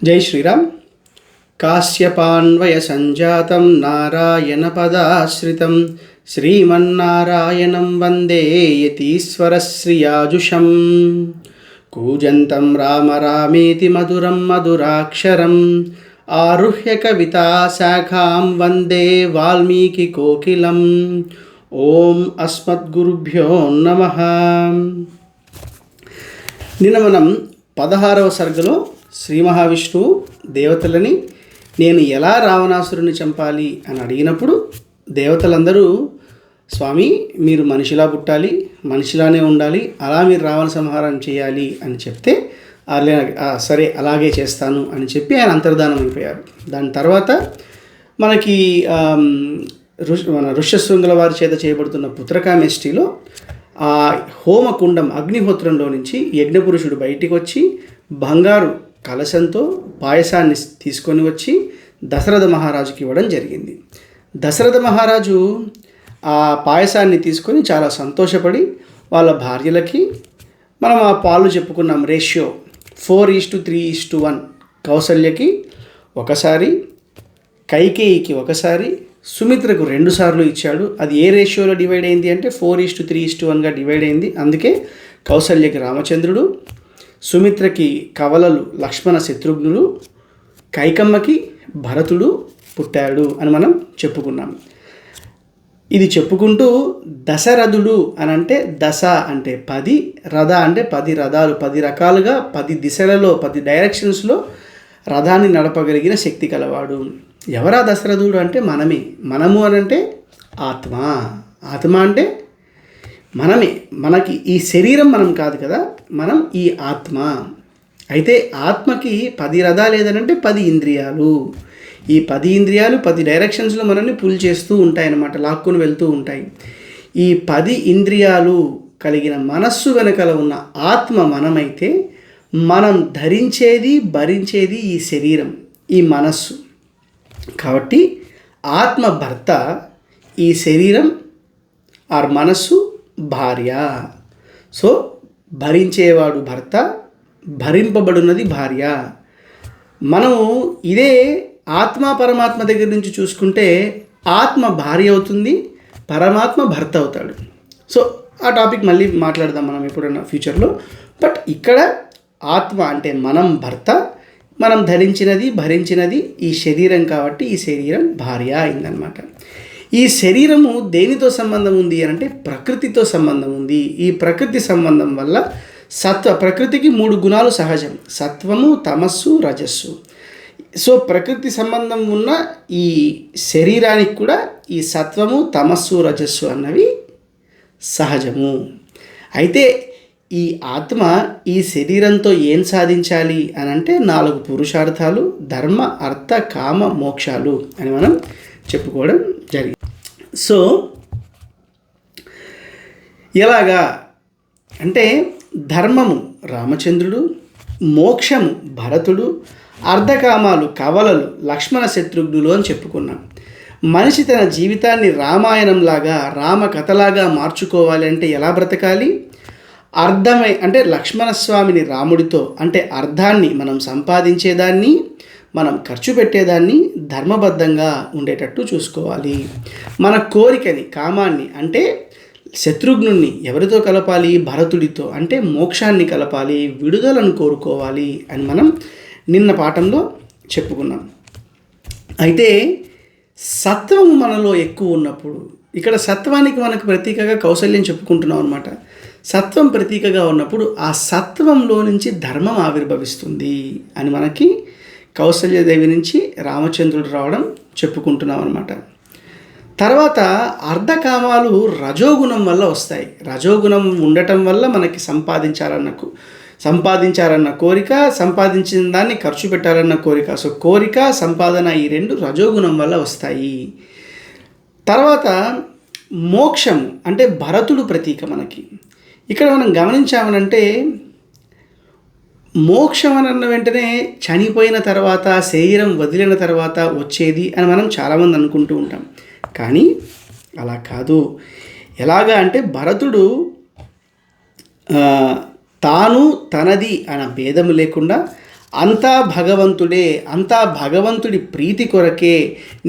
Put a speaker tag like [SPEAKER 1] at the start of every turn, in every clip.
[SPEAKER 1] జై శ్రీరామ్. కాశ్యపాన్వయ సంజాతం నారాయణ పదాశ్రితం శ్రీమన్నారాయణం వందే యతీశ్వరశ్రియాజుషం. కూజంతం రామ రామేతి మధురం మధురాక్షరం ఆరుహ్య కవితా శాఖాం వందే వాల్మీకి కోకిలం. ఓం అస్మద్గురుభ్యో నమః. నిన్న మనం 16వ సర్గలో శ్రీ మహావిష్ణువు దేవతలని నేను ఎలా రావణాసురుని చంపాలి అని అడిగినప్పుడు దేవతలందరూ స్వామి మీరు మనిషిలా పుట్టాలి, మనిషిలానే ఉండాలి, అలా మీరు రావణ సంహారం చేయాలి అని చెప్తే సరే అలాగే చేస్తాను అని చెప్పి ఆయన అంతర్ధానం అయిపోయారు. దాని తర్వాత మనకి మన ఋష్యశృంగుల వారి చేత చేయబడుతున్న పుత్రకామేష్టిలో ఆ హోమకుండం అగ్నిహోత్రంలో నుంచి యజ్ఞపురుషుడు బయటికి వచ్చి బంగారు కలశంతో పాయసాన్ని తీసుకొని వచ్చి దశరథ మహారాజుకి ఇవ్వడం జరిగింది. దశరథ మహారాజు ఆ పాయసాన్ని తీసుకొని చాలా సంతోషపడి వాళ్ళ భార్యలకి, మనం ఆ పాలు చెప్పుకున్నాం రేషియో 4:3:1, కౌసల్యకి ఒకసారి, కైకేయికి ఒకసారి, సుమిత్రకు 2 సార్లు ఇచ్చాడు. అది ఏ రేషియోలో డివైడ్ అయింది అంటే 4:3:1గా డివైడ్ అయింది. అందుకే కౌసల్యకి రామచంద్రుడు, సుమిత్రకి కవలలు లక్ష్మణ శత్రుఘ్నులు, కైకమ్మకి భరతుడు పుట్టాడు అని మనం చెప్పుకున్నాం. ఇది చెప్పుకుంటూ దశరథుడు అని అంటే దశ అంటే 10, రథ అంటే 10 రథాలు, 10 రకాలుగా 10 దిశలలో 10 డైరెక్షన్స్లో రథాన్ని నడపగలిగిన శక్తి కలవాడు. ఎవరా దశరథుడు అంటే మనమే. మనము అని అంటే ఆత్మ. ఆత్మ అంటే మనమే. మనకి ఈ శరీరం మనం కాదు కదా, మనం ఈ ఆత్మ. అయితే ఆత్మకి 10 రథాలు ఏదనంటే 10 ఇంద్రియాలు. ఈ 10 ఇంద్రియాలు 10 డైరెక్షన్స్లో మనల్ని పుల్ చేస్తూ ఉంటాయన్నమాట, లాక్కుని వెళ్తూ ఉంటాయి. ఈ 10 ఇంద్రియాలు కలిగిన మనస్సు వెనకల ఉన్న ఆత్మ మనమైతే, మనం ధరించేది భరించేది ఈ శరీరం, ఈ మనస్సు. కాబట్టి ఆత్మ భర్త, ఈ శరీరం ఆర్ మనస్సు భార్య. సో భరించేవాడు భర్త, భరింపబడున్నది భార్య. మనము ఇదే ఆత్మ పరమాత్మ దగ్గర నుంచి చూసుకుంటే ఆత్మ భార్య అవుతుంది, పరమాత్మ భర్త అవుతాడు. సో ఆ టాపిక్ మళ్ళీ మాట్లాడదాం మనం ఎప్పుడన్నా ఫ్యూచర్లో. బట్ ఇక్కడ ఆత్మ అంటే మనం భర్త, మనం ధరించినది భరించినది ఈ శరీరం, కాబట్టి ఈ శరీరం భార్య అయిందనమాట. ఈ శరీరము దేనితో సంబంధం ఉంది అని అంటే ప్రకృతితో సంబంధం ఉంది. ఈ ప్రకృతి సంబంధం వల్ల ప్రకృతికి 3 గుణాలు సహజం: సత్వము, తమస్సు, రజస్సు. సో ప్రకృతి సంబంధం ఉన్న ఈ శరీరానికి కూడా ఈ సత్వము, తమస్సు, రజస్సు అన్నవి సహజము. అయితే ఈ ఆత్మ ఈ శరీరంతో ఏం సాధించాలి అని అంటే 4 పురుషార్థాలు: ధర్మ, అర్థ, కామ, మోక్షాలు అని మనం చెప్పుకోవడం జరిగింది. సో ఎలాగా అంటే ధర్మము రామచంద్రుడు, మోక్షము భరతుడు, అర్ధకామాలు కవలలు లక్ష్మణ శత్రుఘ్నులు అని చెప్పుకున్నాం. మనిషి తన జీవితాన్ని రామాయణంలాగా, రామకథలాగా మార్చుకోవాలి అంటే ఎలా బ్రతకాలి? అర్థమై అంటే లక్ష్మణస్వామిని రాముడితో, అంటే అర్థాన్ని మనం సంపాదించేదాన్ని, మనం ఖర్చు పెట్టేదాన్ని ధర్మబద్ధంగా ఉండేటట్టు చూసుకోవాలి. మన కోరికని, కామాన్ని అంటే శత్రుఘ్నుణ్ణి ఎవరితో కలపాలి? భరతుడితో. అంటే మోక్షాన్ని కలపాలి, విడుదలను కోరుకోవాలి అని మనం నిన్న పాఠంలో చెప్పుకున్నాం. అయితే సత్వము మనలో ఎక్కువ ఉన్నప్పుడు, ఇక్కడ సత్వానికి మనకు ప్రతీకగా కౌసల్యం చెప్పుకుంటున్నాం అనమాట. సత్వం ప్రతీకగా ఉన్నప్పుడు ఆ సత్వంలో నుంచి ధర్మం ఆవిర్భవిస్తుంది అని మనకి కౌసల్యదేవి నుంచి రామచంద్రుడు రావడం చెప్పుకుంటున్నాం అనమాట. తర్వాత అర్ధకామాలు రజోగుణం వల్ల వస్తాయి. రజోగుణం ఉండటం వల్ల మనకి సంపాదించాలన్న కోరిక, సంపాదించిన దాన్ని ఖర్చు పెట్టాలన్న కోరిక. సో కోరిక, సంపాదన ఈ 2 రజోగుణం వల్ల వస్తాయి. తర్వాత మోక్షం అంటే భరతుడు ప్రతీక మనకి. ఇక్కడ మనం గమనించామనంటే మోక్షం అన్న వెంటనే చనిపోయిన తర్వాత, శరీరం వదిలిన తర్వాత వచ్చేది అని మనం చాలామంది అనుకుంటూ ఉంటాం. కానీ అలా కాదు. ఎలాగా అంటే భరతుడు తాను తనది అన్న భేదము లేకుండా అంతా భగవంతుడే, అంతా భగవంతుడి ప్రీతి కొరకే,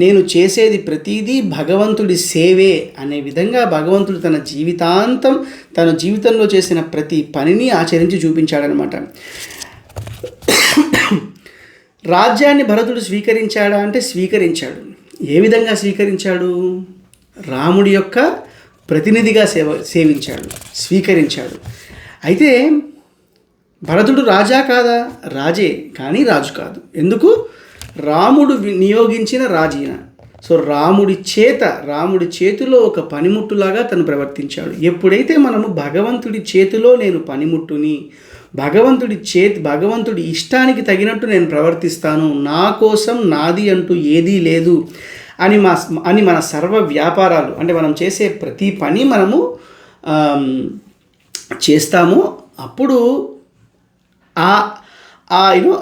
[SPEAKER 1] నేను చేసేది ప్రతిదీ భగవంతుడి సేవే అనే విధంగా భగవంతుడు తన జీవితంలో చేసిన ప్రతి పనిని ఆచరించి చూపించాడనమాట. రాజ్యాన్ని భరతుడు స్వీకరించాడా అంటే స్వీకరించాడు. ఏ విధంగా స్వీకరించాడు? రాముడి యొక్క ప్రతినిధిగా స్వీకరించాడు. అయితే భరతుడు రాజా కాదా? రాజే, కానీ రాజు కాదు. ఎందుకు? రాముడు నియోగించిన రాజీన. సో రాముడి చేతిలో ఒక పనిముట్టులాగా తను ప్రవర్తించాడు. ఎప్పుడైతే మనము భగవంతుడి చేతిలో నేను పనిముట్టుని, భగవంతుడి ఇష్టానికి తగినట్టు నేను ప్రవర్తిస్తాను, నా కోసం నాది అంటూ ఏదీ లేదు అని మన సర్వ వ్యాపారాలు అంటే మనం చేసే ప్రతి పని మనము చేస్తాము, అప్పుడు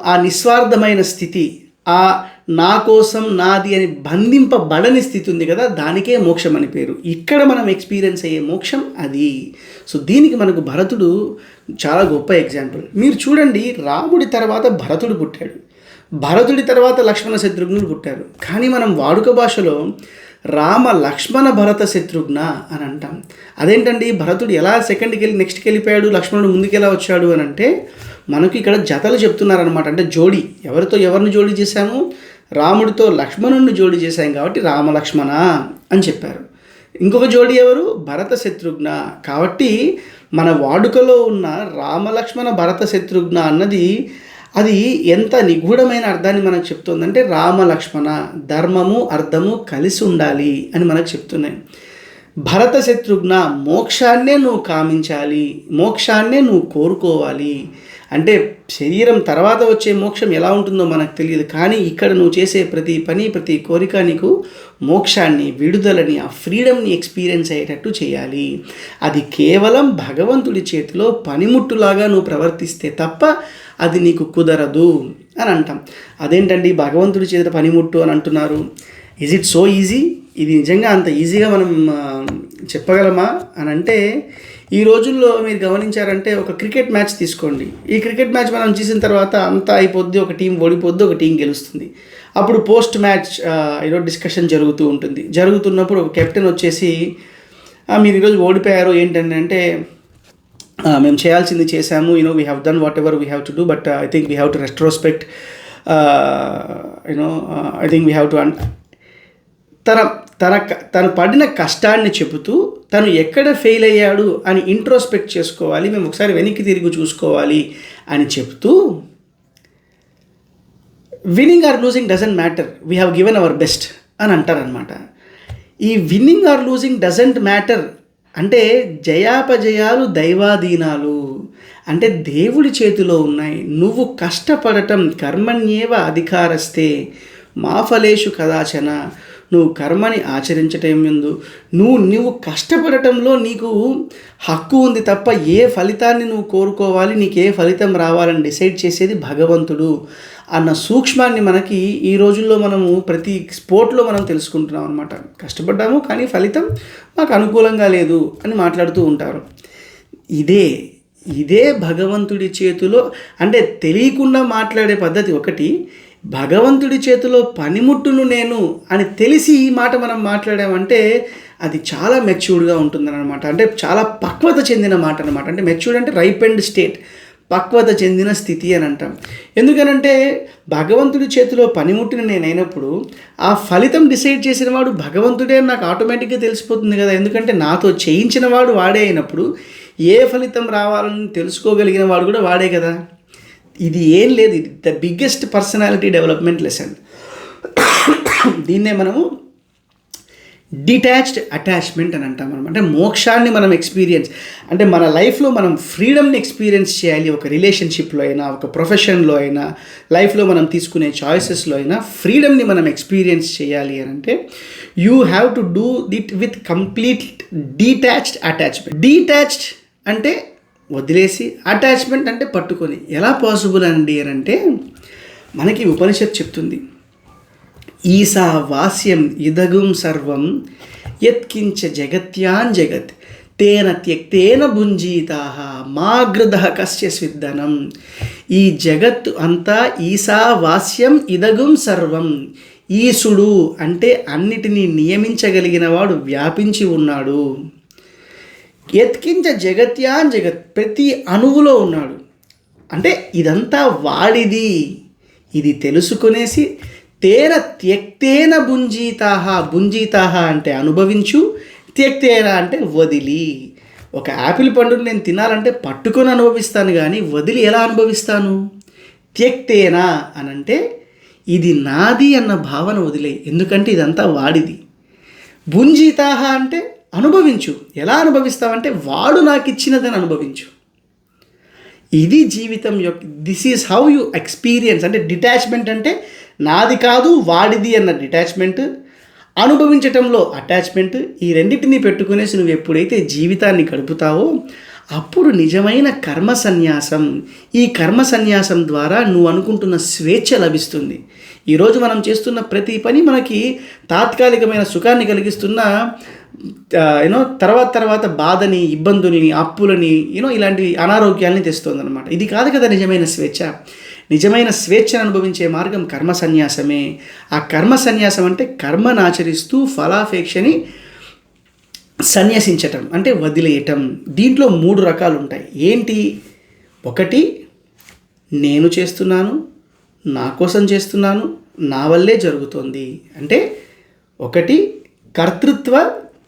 [SPEAKER 1] ఆ నిస్వార్థమైన స్థితి, నా కోసం నాది అని బంధింపబడని స్థితి ఉంది కదా, దానికే మోక్షం అని పేరు. ఇక్కడ మనం ఎక్స్పీరియన్స్ అయ్యే మోక్షం అది. సో దీనికి మనకు భరతుడు చాలా గొప్ప ఎగ్జాంపుల్. మీరు చూడండి, రాముడి తర్వాత భరతుడు పుట్టాడు, భరతుడి తర్వాత లక్ష్మణ శత్రుఘ్నులు పుట్టారు. కానీ మనం వాడుక భాషలో రామ లక్ష్మణ భరత శత్రుఘ్న అని అంటాం. అదేంటండి, భరతుడు ఎలా నెక్స్ట్కి వెళ్ళిపోయాడు, లక్ష్మణుడు ముందుకు ఎలా వచ్చాడు అని అంటే మనకు ఇక్కడ జతలు చెప్తున్నారనమాట. అంటే జోడి, ఎవరిని జోడి చేశాము? రాముడితో లక్ష్మణుడిని జోడి చేశాం కాబట్టి రామలక్ష్మణ అని చెప్పారు. ఇంకొక జోడి ఎవరు? భరత శత్రుఘ్న. కాబట్టి మన వాడుకలో ఉన్న రామలక్ష్మణ భరత శత్రుఘ్న అన్నది అది ఎంత నిగూఢమైన అర్థాన్ని మనకు చెప్తుందంటే, రామలక్ష్మణ ధర్మము అర్థము కలిసి ఉండాలి అని మనకు చెప్తున్నాయి. భరత శత్రుఘ్న మోక్షాన్నే నువ్వు కామించాలి, మోక్షాన్నే నువ్వు కోరుకోవాలి. అంటే శరీరం తర్వాత వచ్చే మోక్షం ఎలా ఉంటుందో మనకు తెలియదు, కానీ ఇక్కడ నువ్వు చేసే ప్రతి పని ప్రతి కోరిక నీకు మోక్షాన్ని, విడుదలని, ఆ ఫ్రీడమ్ని ఎక్స్పీరియన్స్ అయ్యేటట్టు చేయాలి. అది కేవలం భగవంతుడి చేతిలో పనిముట్టులాగా నువ్వు ప్రవర్తిస్తే తప్ప అది నీకు కుదరదు అని అంటాం. అదేంటండి భగవంతుడి చేతిలో పనిముట్టు అని అంటున్నారు? Is it so easy? ఇది నిజంగా అంత ఈజీగా మనం చెప్పగలమా అని అంటే, ఈ రోజుల్లో మీరు గమనించారంటే ఒక క్రికెట్ మ్యాచ్ తీసుకోండి. ఈ క్రికెట్ మ్యాచ్ మనం చూసిన తర్వాత అంతా అయిపోద్ది, ఒక టీం ఓడిపోద్ది, ఒక టీం గెలుస్తుంది. అప్పుడు పోస్ట్ మ్యాచ్ డిస్కషన్ జరుగుతూ ఉంటుంది. జరుగుతున్నప్పుడు ఒక కెప్టెన్ వచ్చేసి మీరు ఈరోజు ఓడిపోయారు ఏంటంటే అంటే, మేము చేయాల్సింది చేసాము, we have done what ever we have to do, but I think we have to retrospect, I think we have to తను పడిన కష్టాన్ని చెబుతూ తను ఎక్కడ ఫెయిల్ అయ్యాడు అని ఇంట్రోస్పెక్ట్ చేసుకోవాలి, మేము ఒకసారి వెనక్కి తిరిగి చూసుకోవాలి అని చెప్తూ, winning or losing doesn't matter, we have given our best అని అంటారనమాట. ఈ winning or losing doesn't matter అంటే జయాపజయాలు దైవాధీనాలు, అంటే దేవుడి చేతిలో ఉన్నాయి. నువ్వు కష్టపడటం, కర్మణ్యేవ అధికారస్తే మా ఫలేషు కదాచన, నువ్వు కర్మని ఆచరించటం ముందు నువ్వు కష్టపడటంలో నీకు హక్కు ఉంది తప్ప ఏ ఫలితాన్ని నువ్వు కోరుకోవాలి, నీకు ఏ ఫలితం రావాలని డిసైడ్ చేసేది భగవంతుడు అన్న సూక్ష్మాన్ని మనకి ఈ రోజుల్లో మనము ప్రతి స్పోర్ట్లో మనం తెలుసుకుంటున్నాం అనమాట. కష్టపడ్డాము కానీ ఫలితం మాకు అనుకూలంగా లేదు అని మాట్లాడుతూ ఉంటారు. ఇదే భగవంతుడి చేతిలో, అంటే తెలియకుండా మాట్లాడే పద్ధతి ఒకటి, భగవంతుడి చేతిలో పనిముట్టును నేను అని తెలిసి ఈ మాట మనం మాట్లాడామంటే అది చాలా మెచ్యూర్డ్గా ఉంటుందన్నమాట. అంటే చాలా పక్వత చెందిన మాట అనమాట. అంటే మెచ్యూర్డ్ అంటే రైపెండ్ స్టేట్, పక్వత చెందిన స్థితి అని అంటాం. ఎందుకనంటే భగవంతుడి చేతిలో పనిముట్టుని నేను అయినప్పుడు ఆ ఫలితం డిసైడ్ చేసిన వాడు భగవంతుడే అని నాకు ఆటోమేటిక్గా తెలిసిపోతుంది కదా. ఎందుకంటే నాతో చేయించిన వాడు వాడే అయినప్పుడు ఏ ఫలితం రావాలని తెలుసుకోగలిగిన వాడు కూడా వాడే కదా. ఇది ఏం లేదు, ఇది the biggest personality development lesson. దీన్నే మనము డిటాచ్డ్ అటాచ్మెంట్ అని అంటాం అనమాట. అంటే మోక్షాన్ని మనం ఎక్స్పీరియన్స్, అంటే మన లైఫ్లో మనం ఫ్రీడమ్ని ఎక్స్పీరియన్స్ చేయాలి. ఒక రిలేషన్షిప్లో అయినా, ఒక ప్రొఫెషన్లో అయినా, లైఫ్లో మనం తీసుకునే చాయిసెస్లో అయినా ఫ్రీడమ్ని మనం ఎక్స్పీరియన్స్ చేయాలి అని అంటే you have to do it with complete detached attachment. Detached అంటే వదిలేసి, అటాచ్మెంట్ అంటే పట్టుకొని. ఎలా పాసిబుల్ అండి అని అంటే మనకి ఉపనిషత్ చెప్తుంది, ఈసా వాస్యం ఇదగుం సర్వం యత్కించ జగత్యాన్ జగత్ తేన త్యక్తేన భుంజీతాః మాగ్రదః కస్య స్విద్దనం. ఈ జగత్తు అంతా ఈశావాస్యం ఇదగుం సర్వం. ఈశుడు అంటే అన్నిటినీ నియమించగలిగిన వాడు, వ్యాపించి ఉన్నాడు. యత్కించ జగత్యాన్ జగత్, ప్రతి అణువులో ఉన్నాడు. అంటే ఇదంతా వాడిది, ఇది తెలుసుకునేసి తేన త్యక్తేన భుంజీతాహ. భుంజీతాహ అంటే అనుభవించు, త్యక్తేన అంటే వదిలి. ఒక యాపిల్ పండుని నేను తినాలంటే పట్టుకొని అనుభవిస్తాను, కానీ వదిలి ఎలా అనుభవిస్తాను? త్యక్తేన అనంటే ఇది నాది అన్న భావన వదిలే, ఎందుకంటే ఇదంతా వాడిది. భుంజీతాహ అంటే అనుభవించు. ఎలా అనుభవిస్తావంటే వాడు నాకు ఇచ్చినదని అనుభవించు. ఇది జీవితం యొక్క, this is how you experience. అంటే డిటాచ్మెంట్ అంటే నాది కాదు వాడిది అన్న డిటాచ్మెంట్, అనుభవించటంలో అటాచ్మెంట్. ఈ రెండింటినీ పెట్టుకునేసి నువ్వు ఎప్పుడైతే జీవితాన్ని గడుపుతావో అప్పుడు నిజమైన కర్మ సన్యాసం. ఈ కర్మ సన్యాసం ద్వారా నువ్వు అనుకుంటున్న స్వేచ్ఛ లభిస్తుంది. ఈరోజు మనం చేస్తున్న ప్రతి పని మనకి తాత్కాలికమైన సుఖాన్ని కలిగిస్తున్న తర్వాత బాధని, ఇబ్బందుల్ని, అప్పులని, ఇలాంటి అనారోగ్యాల్ని తెస్తుంది అనమాట. ఇది కాదు కదా నిజమైన స్వేచ్ఛ. నిజమైన స్వేచ్ఛను అనుభవించే మార్గం కర్మ సన్యాసమే. ఆ కర్మ సన్యాసం అంటే కర్మను ఆచరిస్తూ ఫలాపేక్షని సన్యసించటం, అంటే వదిలేయటం. దీంట్లో 3 రకాలు ఉంటాయి. ఏంటి? ఒకటి, నేను చేస్తున్నాను, నా కోసం చేస్తున్నాను, నా వల్లే జరుగుతుంది. అంటే ఒకటి కర్తృత్వ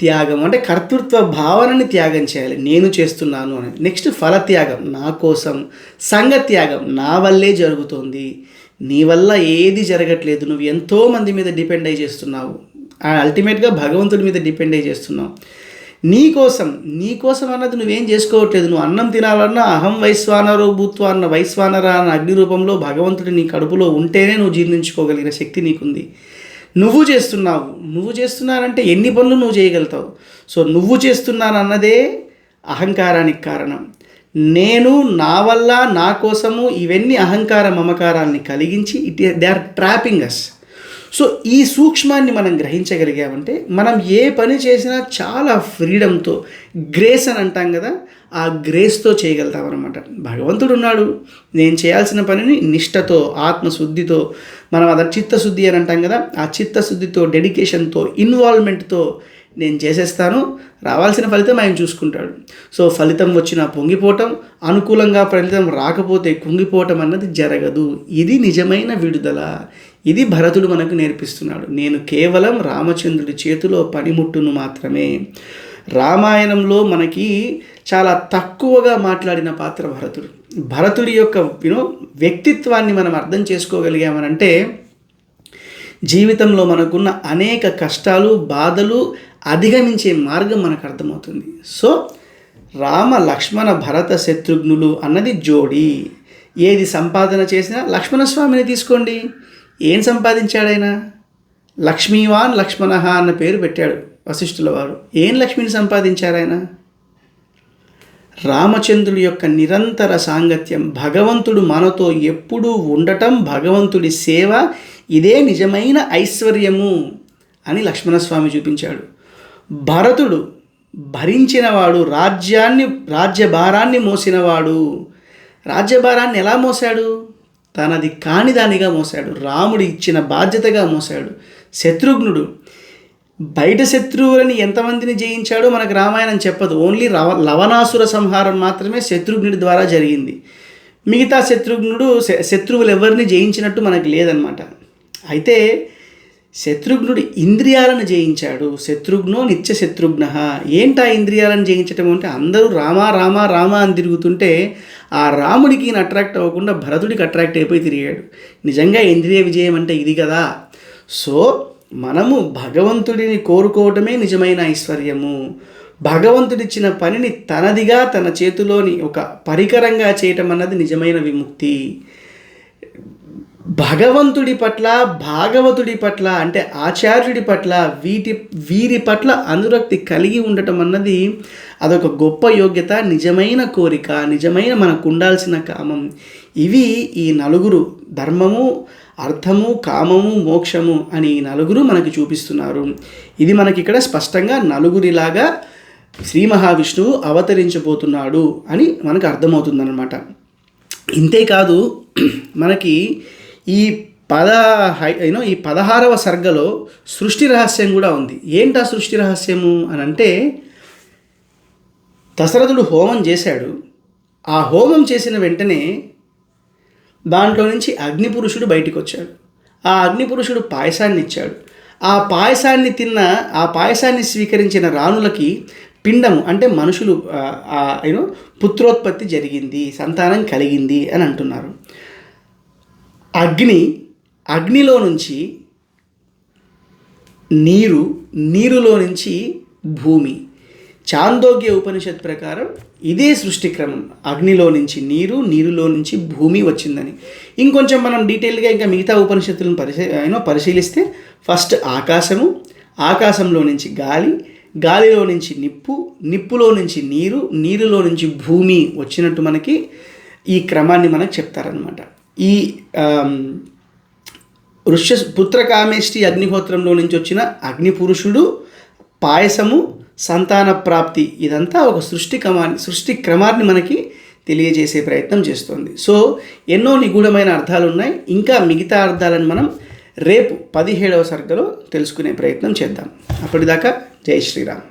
[SPEAKER 1] త్యాగం, అంటే కర్తృత్వ భావనని త్యాగం చేయాలి, నేను చేస్తున్నాను అని. నెక్స్ట్ ఫలత్యాగం, నా కోసం. సంఘత్యాగం, నా వల్లే జరుగుతుంది, నీ వల్ల ఏది జరగట్లేదు, నువ్వు ఎంతోమంది మీద డిపెండ్ అయ్యి చేస్తున్నావు, అల్టిమేట్గా భగవంతుడి మీద డిపెండ్ అయ్యి చేస్తున్నావు. నీకోసం అన్నది నువ్వేం చేసుకోవట్లేదు. నువ్వు అన్నం తినాలన్నా అహం వైశ్వానరో భూత్వా అన్న వైశ్వానర అన్న అగ్ని రూపంలో భగవంతుడి నీ కడుపులో ఉంటేనే నువ్వు జీర్ణించుకోగలిగిన శక్తి నీకుంది. నువ్వు చేస్తున్నానంటే ఎన్ని పనులు నువ్వు చేయగలుగుతావు. సో నువ్వు చేస్తున్నానన్నదే అహంకారానికి కారణం. నేను, నా వల్ల, నా కోసము, ఇవన్నీ అహంకార మమకారాన్ని కలిగించి they are trapping us. So ఈ సూక్ష్మాన్ని మనం గ్రహించగలిగామంటే మనం ఏ పని చేసినా చాలా ఫ్రీడంతో, గ్రేస్ అని అంటాం కదా, ఆ గ్రేస్తో చేయగలుగుతాం అనమాట. భగవంతుడు ఉన్నాడు, నేను చేయాల్సిన పనిని నిష్టతో, ఆత్మశుద్ధితో, మనం అదే చిత్తశుద్ధి అని అంటాం కదా, ఆ చిత్తశుద్ధితో, డెడికేషన్తో, ఇన్వాల్వ్మెంట్తో నేను చేసేస్తాను, రావాల్సిన ఫలితం ఆయన చూసుకుంటాడు. సో ఫలితం వచ్చినా పొంగిపోవటం, అనుకూలంగా ఫలితం రాకపోతే కుంగిపోవటం అన్నది జరగదు. ఇది నిజమైన విడుదల. ఇది భరతుడు మనకు నేర్పిస్తున్నాడు. నేను కేవలం రామచంద్రుడి చేతిలో పనిముట్టును మాత్రమే. రామాయణంలో మనకి చాలా తక్కువగా మాట్లాడిన పాత్ర భరతుడి యొక్క వ్యక్తిత్వాన్ని మనం అర్థం చేసుకోగలిగామనంటే జీవితంలో మనకున్న అనేక కష్టాలు, బాధలు అధిగమించే మార్గం మనకు అర్థమవుతుంది. సో రామ లక్ష్మణ భరత శత్రుఘ్నులు అన్నది జోడి. ఏది సంపాదన చేసినా లక్ష్మణస్వామిని తీసుకోండి. ఏం సంపాదించాడైనా? లక్ష్మీవాన్ లక్ష్మణ అన్న పేరు పెట్టాడు వశిష్ఠుల వారు. ఏం లక్ష్మిని సంపాదించారాయన? రామచంద్రుడి యొక్క నిరంతర సాంగత్యం, భగవంతుడు మనతో ఎప్పుడూ ఉండటం, భగవంతుడి సేవ, ఇదే నిజమైన ఐశ్వర్యము అని లక్ష్మణస్వామి చూపించాడు. భరతుడు భరించినవాడు, రాజ్యభారాన్ని మోసినవాడు. రాజ్యభారాన్ని ఎలా మోసాడు? తనది కాని దానిగా మోసాడు. రాముడు ఇచ్చిన బాధ్యతగా మోసాడు. శత్రుఘ్నుడు బయట శత్రువులని ఎంతమందిని జయించాడో మనకు రామాయణం చెప్పదు. ఓన్లీ లవణాసుర సంహారం మాత్రమే శత్రుఘ్నుడి ద్వారా జరిగింది. మిగతా శత్రువులు ఎవరిని జయించినట్టు మనకు లేదనమాట. అయితే శత్రుఘ్నుడు ఇంద్రియాలను జయించాడు. శత్రుఘ్నో నిత్య శత్రుఘ్న. ఏంటా ఇంద్రియాలను జయించటం అంటే అందరూ రామ రామ రామ అని తిరుగుతుంటే ఆ రాముడికి ఈయన అట్రాక్ట్ అవ్వకుండా భరతుడికి అట్రాక్ట్ అయిపోయి తిరిగాడు. నిజంగా ఇంద్రియ విజయం అంటే ఇది కదా. సో మనము భగవంతుడిని కోరుకోవటమే నిజమైన ఐశ్వర్యము. భగవంతుడిచ్చిన పనిని తనదిగా, తన చేతిలోని ఒక పరికరంగా చేయటం అన్నది నిజమైన విముక్తి. భగవంతుడి పట్ల, భాగవతుడి పట్ల, అంటే ఆచార్యుడి పట్ల, వీరి పట్ల అనురక్తి కలిగి ఉండటం అన్నది అదొక గొప్ప యోగ్యత, నిజమైన కోరిక, నిజమైన మనకు ఉండాల్సిన కామం. ఇవి ఈ నలుగురు, ధర్మము, అర్థము, కామము, మోక్షము అని ఈ నలుగురు మనకి చూపిస్తున్నారు. ఇది మనకి ఇక్కడ స్పష్టంగా నలుగురిలాగా శ్రీ మహావిష్ణువు అవతరించబోతున్నాడు అని మనకు అర్థమవుతుందన్నమాట. ఇంతేకాదు మనకి ఈ ఈ 16వ సర్గలో సృష్టి రహస్యం కూడా ఉంది. ఏంటా సృష్టి రహస్యము అని అంటే, దశరథుడు హోమం చేశాడు. ఆ హోమం చేసిన వెంటనే దాంట్లో నుంచి అగ్నిపురుషుడు బయటికి వచ్చాడు. ఆ అగ్నిపురుషుడు పాయసాన్ని ఇచ్చాడు. ఆ పాయసాన్ని స్వీకరించిన రాణులకి పిండము అంటే మనుషులు పుత్రోత్పత్తి జరిగింది, సంతానం కలిగింది అని అంటున్నారు. అగ్నిలో నుంచి నీరులో నుంచి భూమి. చాందోగ్య ఉపనిషత్ ప్రకారం ఇదే సృష్టి క్రమం. అగ్నిలో నుంచి నీరులో నుంచి భూమి వచ్చిందని. ఇంకొంచెం మనం డీటెయిల్గా ఇంకా మిగతా ఉపనిషత్తులను పరిశీలిస్తే ఫస్ట్ ఆకాశంలో నుంచి గాలిలో నుంచి నిప్పులో నుంచి నీరులో నుంచి భూమి వచ్చినట్టు మనకి ఈ క్రమాన్ని మనకు చెప్తారనమాట. ఈ పుత్రకామేష్టి అగ్నిహోత్రంలో నుంచి వచ్చిన అగ్నిపురుషుడు, పాయసము, సంతాన ప్రాప్తి, ఇదంతా ఒక సృష్టి క్రమాన్ని మనకి తెలియజేసే ప్రయత్నం చేస్తుంది. సో ఎన్నో నిగూఢమైన అర్థాలు ఉన్నాయి. ఇంకా మిగతా అర్థాలను మనం రేపు 17వ సర్గలో తెలుసుకునే ప్రయత్నం చేద్దాం. అప్పటిదాకా జై శ్రీరామ్.